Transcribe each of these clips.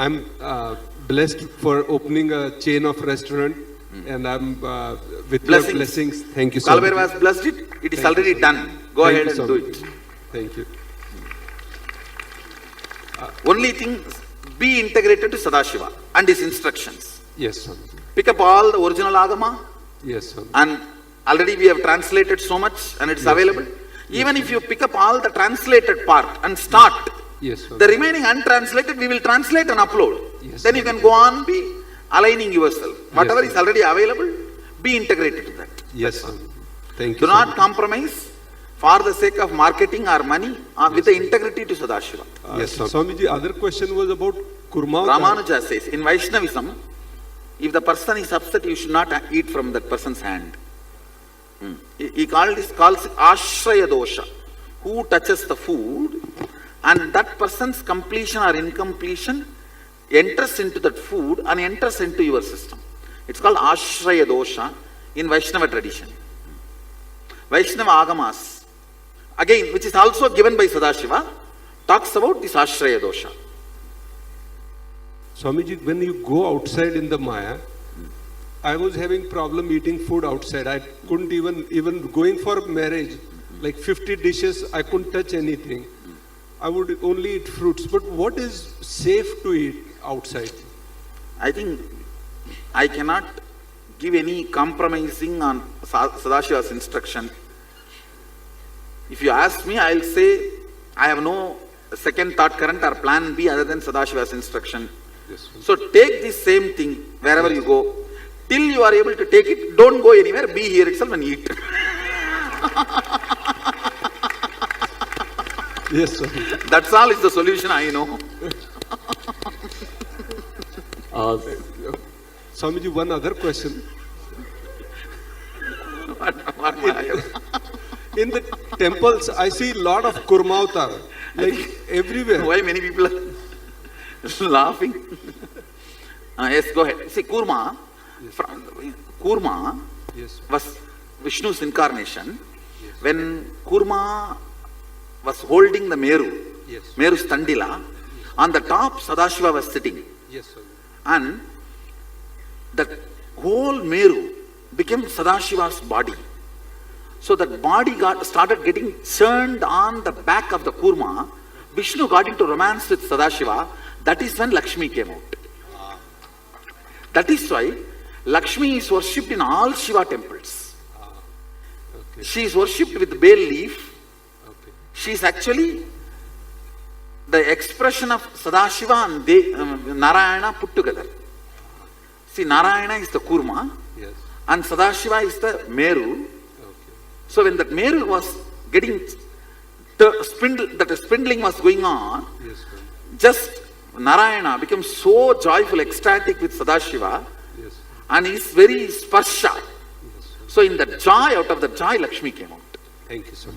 I'm blessed for opening a chain of restaurant, and I'm with your blessings. Thank you so much. Kalber was blessed it. It is already done. Go ahead and do it. Thank you. Only thing, be integrated to Sadashiva and his instructions. Yes, Swamiji. Pick up all the original Agama. Yes, Swamiji. And already we have translated so much and it's available. Even if you pick up all the translated part and start, the remaining untranslated we will translate and upload. Then you can go on be aligning yourself. Whatever is already available, be integrated to that. Yes, sir. Thank you. Do not compromise for the sake of marketing or money with the integrity to Sadashiva. Yes, sir. Swamiji, other question was about Kurma. Ramanuja says, in Vaishnavism, if the person is upset, you should not eat from that person's hand. He calls it Ashraya Dosha. Who touches the food and that person's completion or incompletion enters into that food and enters into your system. It's called Ashraya Dosha in Vaishnava tradition. Vaishnava Agamas, again, which is also given by Sadashiva, talks about this Ashraya Dosha. Swamiji, when you go outside in the Maya, I was having problem eating food outside. I couldn't even going for marriage, like 50 dishes, I couldn't touch anything. I would only eat fruits. But what is safe to eat outside? I think I cannot give any compromising on Sadashiva's instruction. If you ask me, I'll say I have no second thought current or plan B other than Sadashiva's instruction. Yes, so take this same thing wherever you go. Till you are able to take it, don't go anywhere, be here itself and eat. Yes, sir. That's all is the solution I know. Swamiji, one other question. In the temples, I see a lot of kurmautar, like everywhere. Why many people are laughing? Yes, go ahead. See, Kurma, Kurma was Vishnu's incarnation. When Kurma was holding the Meru, Meru Standila, on the top Sadashiva was sitting. And the whole Meru became Sadashiva's body. So that body started getting churned on the back of the Kurma. Vishnu got into romance with Sadashiva. That is when Lakshmi came out. That is why Lakshmi is worshipped in all Shiva temples. She is worshipped with bale leaf. She is actually the expression of Sadashiva and Narayana put together. See, Narayana is the Kurma and Sadashiva is the Meru. So when that Meru was getting spindling was going on, just Narayana became so joyful, ecstatic with Sadashiva, and he is very sparsha. So in that joy, out of the joy, Lakshmi came out. Thank you, sir.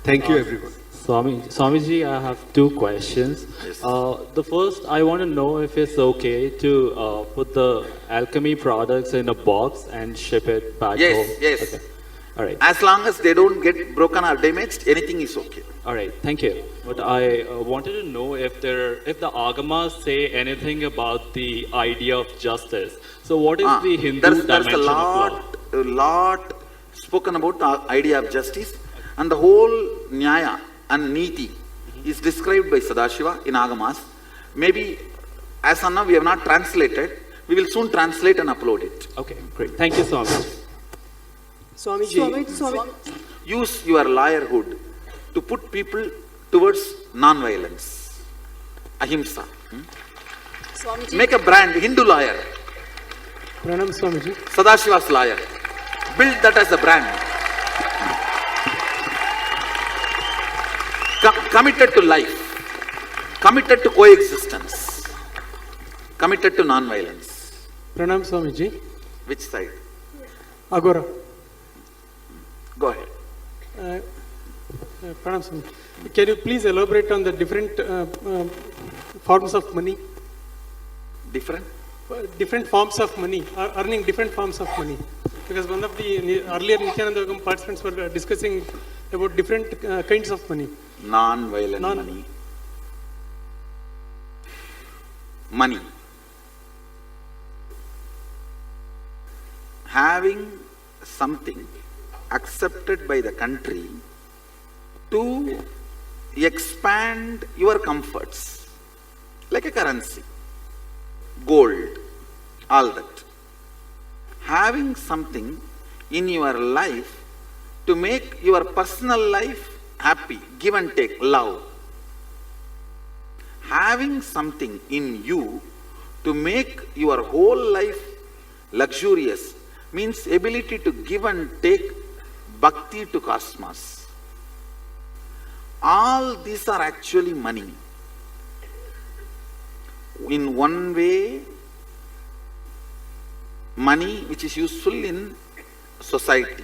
Thank you, everyone. Swamiji, I have two questions. The first, I want to know if it's okay to put the alchemy products in a box and ship it back home. Yes. Okay. All right. As long as they don't get broken or damaged, anything is okay. All right, thank you. But I wanted to know if the Agamas say anything about the idea of justice. So what is the Hindu dimension of law? There's a lot spoken about the idea of justice, and the whole Nyaya and Niti is described by Sadashiva in Agamas. Maybe as of now we have not translated. We will soon translate and upload it. Okay, great. Thank you so much. Swamiji. Use your lawyerhood to put people towards non-violence. Ahimsa. Swamiji. Make a brand, Hindu lawyer. Pranam Swamiji. Sadashiva's lawyer. Build that as a brand. Committed to life. Committed to coexistence. Committed to non-violence. Pranam Swamiji. Which side? Agora. Go ahead. Pranam Swamiji. Can you please elaborate on the different forms of money? Different forms of money, earning different forms of money. Because one of the earlier Nityananda Yogam participants were discussing about different kinds of money. Non-violent money. money. Having something accepted by the country to expand your comforts, like a currency, gold, all that. Having something in your life to make your personal life happy, give and take, love. Having something in you to make your whole life luxurious means ability to give and take, bhakti to cosmos. All these are actually money. In one way, money which is useful in society.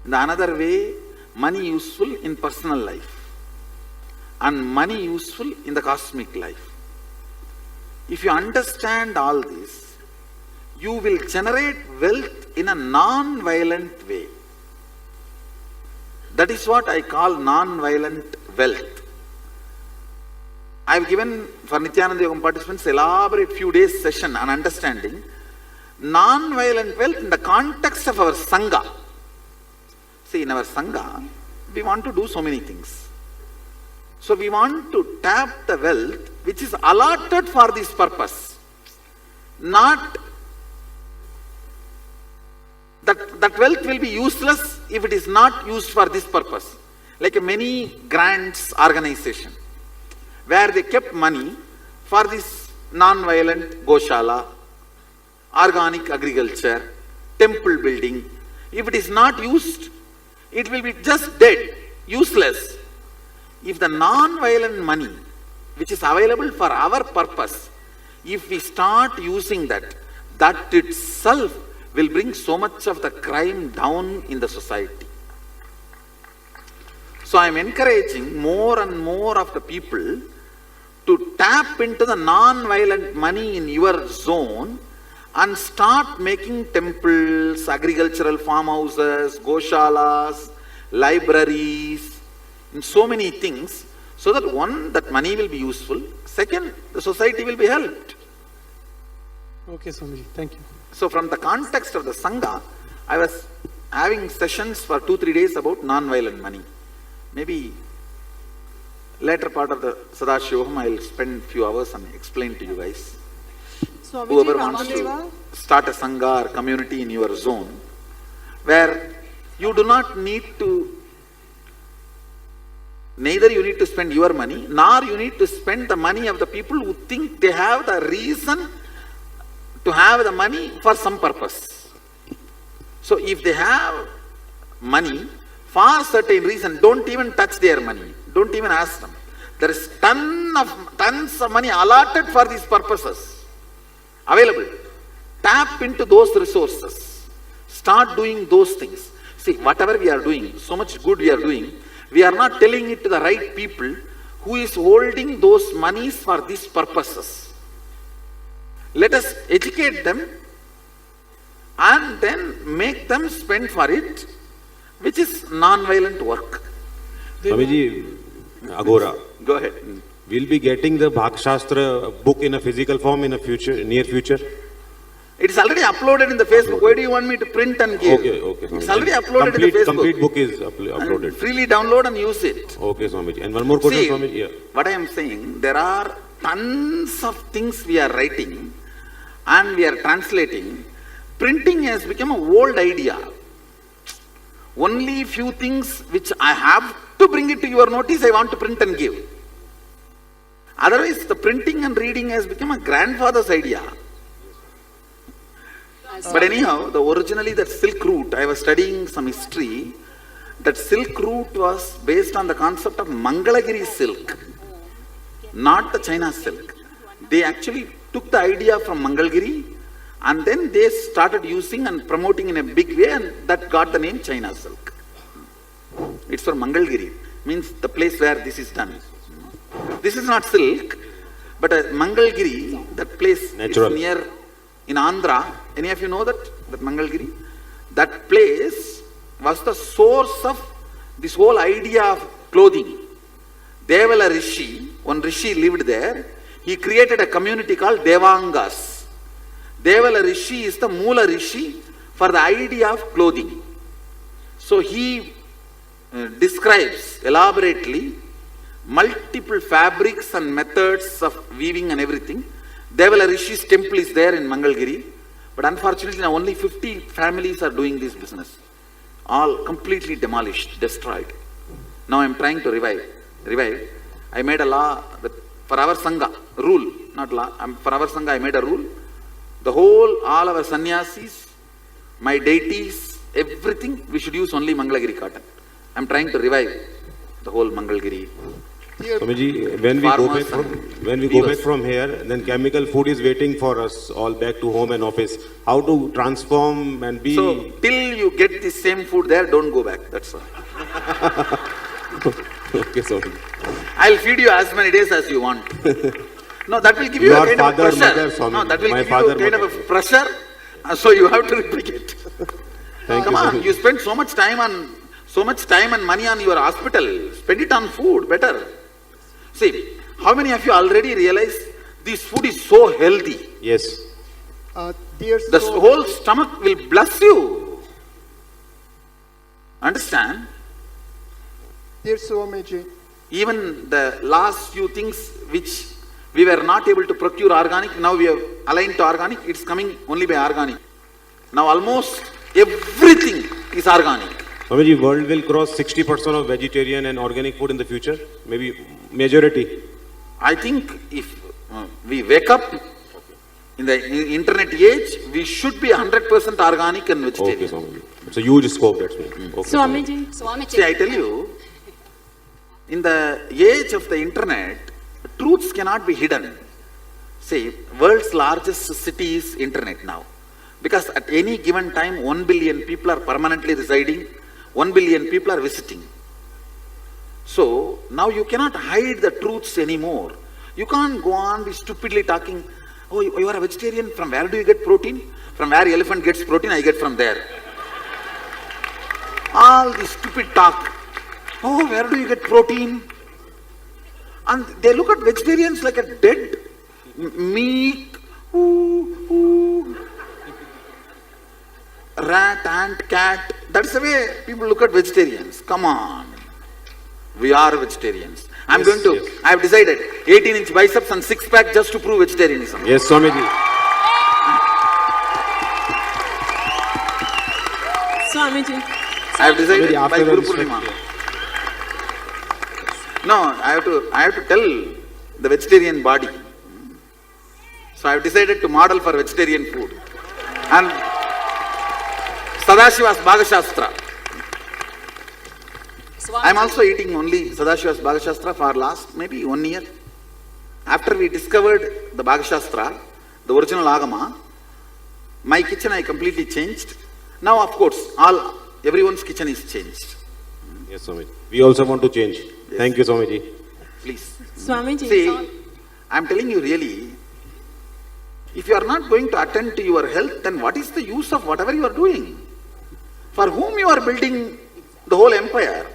In the another way, money useful in personal life. And money useful in the cosmic life. If you understand all this, you will generate wealth in a non-violent way. That is what I call non-violent wealth. I have given for Nityananda Yogam participants elaborate few days session on understanding non-violent wealth in the context of our Sangha. See, in our Sangha, we want to do so many things. So we want to tap the wealth which is allotted for this purpose. Not that wealth will be useless if it is not used for this purpose. Like many grants organization, where they kept money for this non-violent Goshala, organic agriculture, temple building. If it is not used, it will be just dead, useless. If the non-violent money, which is available for our purpose, if we start using that, that itself will bring so much of the crime down in the society. So I am encouraging more and more of the people to tap into the non-violent money in your zone and start making temples, agricultural farmhouses, goshalas, libraries, and so many things, so that one, that money will be useful, second, the society will be helped. Okay, Swamiji, thank you. So from the context of the Sangha, I was having sessions for 2-3 days about non-violent money. Maybe later part of the Sadashivam, I will spend few hours and explain to you guys. Swamiji, Whoever wants Ramadeva. to start a Sangha or community in your zone, where you do not need to, neither you need to spend your money, nor you need to spend the money of the people who think they have the reason to have the money for some purpose. So if they have money for certain reason, don't even touch their money. Don't even ask them. There is tons of money allotted for these purposes available. Tap into those resources. Start doing those things. See, whatever we are doing, so much good we are doing, we are not telling it to the right people who is holding those monies for these purposes. Let us educate them and then make them spend for it, which is non-violent work. Swamiji, Agora, Go ahead. we'll be getting the Bhakshastra book in a physical form in a near future. It is already uploaded in the Facebook. Why do you want me to print and give? Okay. It's already uploaded in the Facebook. Complete book is uploaded. And freely download and use it. Okay, Swamiji. And one more question, See, Swamiji. Yeah. what I am saying, there are tons of things we are writing and we are translating. Printing has become an old idea. Only few things which I have to bring it to your notice, I want to print and give. Otherwise, the printing and reading has become a grandfather's idea. But anyhow, originally that Silk Route, I was studying some history, that Silk Route was based on the concept of Mangalagiri silk, not the China silk. They actually took the idea from Mangalagiri and then they started using and promoting in a big way, and that got the name China silk. It's from Mangalagiri, means the place where this is done. This is not silk, but Mangalagiri, that place Natural. is near in Andhra. Any of you know that Mangalagiri? That place was the source of this whole idea of clothing. Devala Rishi, one Rishi lived there. he created a community called Devangas. Devala Rishi is the Moola Rishi for the idea of clothing. So he describes elaborately multiple fabrics and methods of weaving and everything. Devala Rishi's temple is there in Mangalgiri, but unfortunately now only 50 families are doing this business. All completely demolished, destroyed. Now I am trying to revive. I made a law that for our Sangha, rule, not law, for our Sangha I made a rule. All our sannyasis, my deities, everything, we should use only Mangalagiri cotton. I am trying to revive the whole Mangalgiri. Swamiji, when we go back from here, then chemical food is waiting for us all back to home and office. How to transform and be... So, till you get the same food there, don't go back, that's all. Okay, Swamiji. I'll feed you as many days as you want. No, that will give you Your a kind of father, pressure. mother, Swami. No, that will My give you father, a kind mother. of a pressure, so you have to replicate. Thank Come you, on, Swamiji. you spend so much time and money on your hospital. Spend it on food, better. See, how many of you already realize this food is so healthy? Yes. Dear The Swami- whole stomach will bless you. Understand? Dear Swamiji, Even the last few things which we were not able to procure organic, now we have aligned to organic, it's coming only by organic. Now almost everything is organic. Swamiji, world will cross 60% of vegetarian and organic food in the future? Maybe majority. I think if we wake up in the internet age, we should be 100% organic and vegetarian. Okay, Swamiji. It's a huge scope, that's me. Okay, Swamiji. See, Swamiji. I tell you, in the age of the internet, truths cannot be hidden. See, world's largest city is internet now. Because at any given time, 1 billion people are permanently residing, 1 billion people are visiting. So, now you cannot hide the truths anymore. You can't go on be stupidly talking, oh, you are a vegetarian, from where do you get protein? From where elephant gets protein, I get from there. All this stupid talk. Oh, where do you get protein? And they look at vegetarians like a dead, meek, rat, ant, cat. That's the way people look at vegetarians. Come on. We are vegetarians. I have decided 18-inch biceps and 6-pack just to prove vegetarianism. Yes, Swamiji. Swamiji. I have decided Maybe by after the Guru respect, Purnima. No, I have to tell the vegetarian body. So I have decided to model for vegetarian food. And Sadashiva's Bhagashastra. I am also eating only Sadashiva's Bhagashastra for last maybe 1 year. After we discovered the Bhagashastra, the original Agama, my kitchen I completely changed. Now of course, everyone's kitchen is changed. Yes, Swamiji. We also want to change. Thank you, Swamiji. Please. Swamiji. See, I am telling you really, if you are not going to attend to your health, then what is the use of whatever you are doing? For whom you are building the whole empire?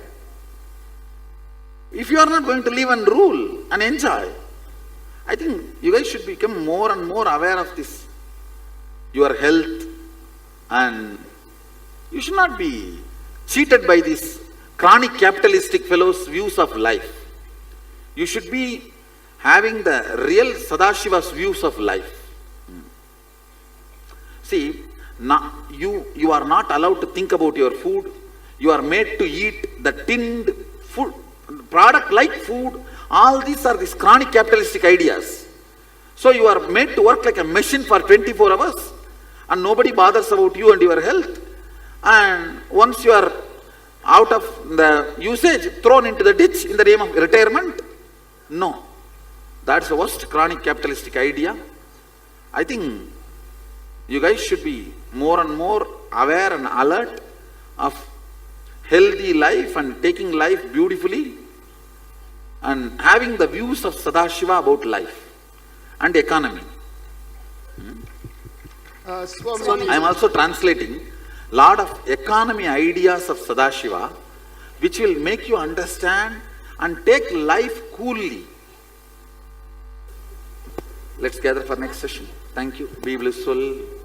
If you are not going to live and rule and enjoy, I think you guys should become more and more aware of this, your health, and you should not be cheated by these chronic capitalistic fellows' views of life. You should be having the real Sadashiva's views of life. See, you are not allowed to think about your food. You are made to eat the tinned food, product like food. All these are these chronic capitalistic ideas. So you are made to work like a machine for 24 hours and nobody bothers about you and your health. And once you are out of the usage, thrown into the ditch in the name of retirement? No. That's the worst chronic capitalistic idea. I think you guys should be more and more aware and alert of healthy life and taking life beautifully and having the views of Sadashiva about life and economy. Swami, I am also translating lot of economy ideas of Sadashiva which will make you understand and take life coolly. Let's gather for next session. Thank you. Be blissful.